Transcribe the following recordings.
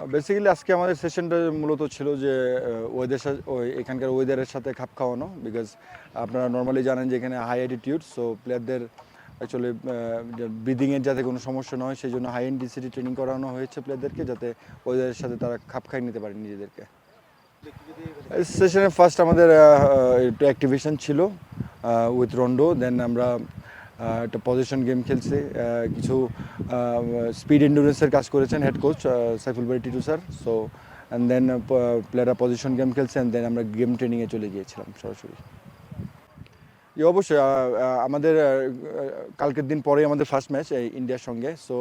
Basically আজকে আমাদের সেশনটা মূলত ছিল যে ওয়েদার এখানকার ওয়েদারের সাথে খাপ খাওয়ানো, বিকজ আপনারা নর্মালি জানেন যে এখানে হাই অ্যাটিটিউড, সো প্লেয়ারদের অ্যাকচুয়ালি ব্রিদিংয়ের যাতে কোনো সমস্যা না হয় সেই জন্য হাই ইন্টেন্সিটি ট্রেনিং করানো হয়েছে প্লেয়ারদেরকে, যাতে ওয়েদারের সাথে তারা খাপ খাইয়ে নিতে পারে নিজেদেরকে। সেশনে ফার্স্ট আমাদের একটু অ্যাক্টিভেশন ছিল উইথ রন্ডো, দেন আমরা একটা পজিশন গেম খেলছি, কিছু স্পিড এন্ডুরেন্সের কাজ করেছেন head coach Saiful Bari Titu sir. So and then প্লেয়াররা পজিশন গেম খেলছে, অ্যান্ড দেন আমরা গেম ট্রেনিংয়ে চলে গিয়েছিলাম সরাসরি। অবশ্যই আমাদের কালকের দিন পরেই আমাদের ফার্স্ট ম্যাচ ইন্ডিয়ার সঙ্গে। সো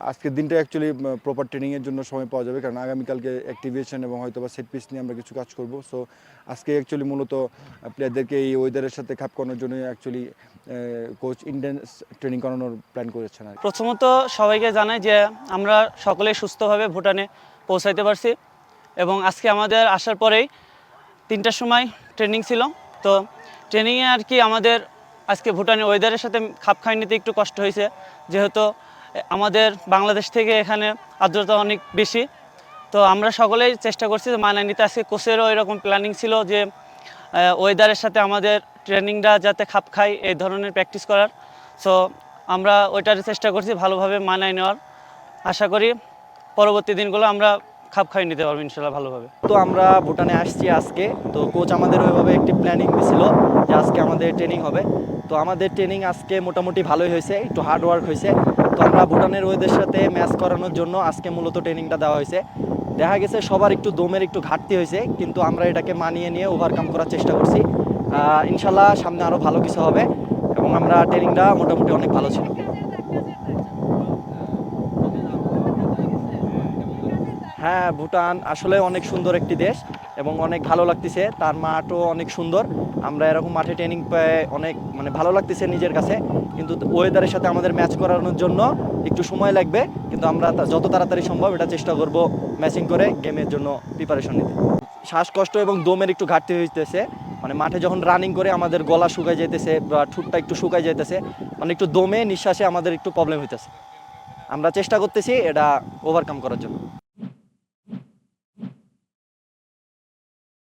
আজকের দিনটা অ্যাকচুয়ালি প্রপার ট্রেনিংয়ের জন্য সময় পাওয়া যাবে, কারণ আগামীকালকে অ্যাক্টিভেশন এবং হয়তো বা সেট পিস নিয়ে আমরা কিছু কাজ করব। সো আজকে অ্যাকচুয়ালি মূলত প্লেয়ারদেরকে এই ওয়েদারের সাথে খাপ খাওয়ানোর জন্য অ্যাকচুয়ালি কোচ ইন্ডিয়ান ট্রেনিং করানোর প্ল্যান করেছেন। প্রথমত সবাইকে জানাই যে আমরা সকলেই সুস্থভাবে ভুটানে পৌঁছাইতে পারছি, এবং আজকে আমাদের আসার পরেই 3টার সময় ট্রেনিং ছিল। তো ট্রেনিংয়ে আর কি আমাদের আজকে ভুটানের ওয়েদারের সাথে খাপ খাইয়ে নিতে একটু কষ্ট হয়েছে, যেহেতু আমাদের বাংলাদেশ থেকে এখানে আর্দ্রতা অনেক বেশি। তো আমরা সকলেই চেষ্টা করছি যে মানায় নিতে। আজকে কোচেরও এরকম প্ল্যানিং ছিল যে ওয়েদারের সাথে আমাদের ট্রেনিংটা যাতে খাপ খায় এই ধরনের প্র্যাকটিস করার। সো আমরা ওইটার চেষ্টা করছি ভালোভাবে মানায় নেওয়ার। আশা করি পরবর্তী দিনগুলো আমরা খাপ খাইয়ে নিতে পারবো ইনশাল্লাহ ভালোভাবে। তো আমরা ভুটানে আসছি আজকে, তো কোচ আমাদের ওইভাবে একটি প্ল্যানিং দিছিল যে আজকে আমাদের ট্রেনিং হবে। তো আমাদের ট্রেনিং আজকে মোটামুটি ভালোই হয়েছে, একটু হার্ড ওয়ার্ক হয়েছে। তো আমরা ভুটানের ওয়েদের সাথে ম্যাচ করানোর জন্য আজকে মূলত ট্রেনিংটা দেওয়া হয়েছে। দেখা গেছে সবার একটু দমের একটু ঘাটতি হয়েছে, কিন্তু আমরা এটাকে মানিয়ে নিয়ে ওভারকাম করার চেষ্টা করছি। ইনশাল্লাহ সামনে আরও ভালো কিছু হবে, এবং আমরা ট্রেনিংটা মোটামুটি অনেক ভালো ছিল। হ্যাঁ, ভুটান আসলে অনেক সুন্দর একটি দেশ এবং অনেক ভালো লাগতেছে। তার মাঠও অনেক সুন্দর। আমরা এরকম মাঠে ট্রেনিং পেয়ে অনেক ভালো লাগতেছে নিজের কাছে, কিন্তু ওয়েদারের সাথে আমাদের ম্যাচ করানোর জন্য একটু সময় লাগবে, কিন্তু আমরা যত তাড়াতাড়ি সম্ভব এটা চেষ্টা করব ম্যাচিং করে গেমের জন্য প্রিপারেশন নিতে। শ্বাসকষ্ট এবং দমের একটু ঘাটতি হইতেছে, মাঠে যখন রানিং করে আমাদের গলা শুকায় যেতেছে বা ঠোঁটটা একটু শুকায় যেতেছে, একটু দমে নিঃশ্বাসে আমাদের একটু প্রবলেম হইতেছে। আমরা চেষ্টা করতেছি এটা ওভারকাম করার জন্য।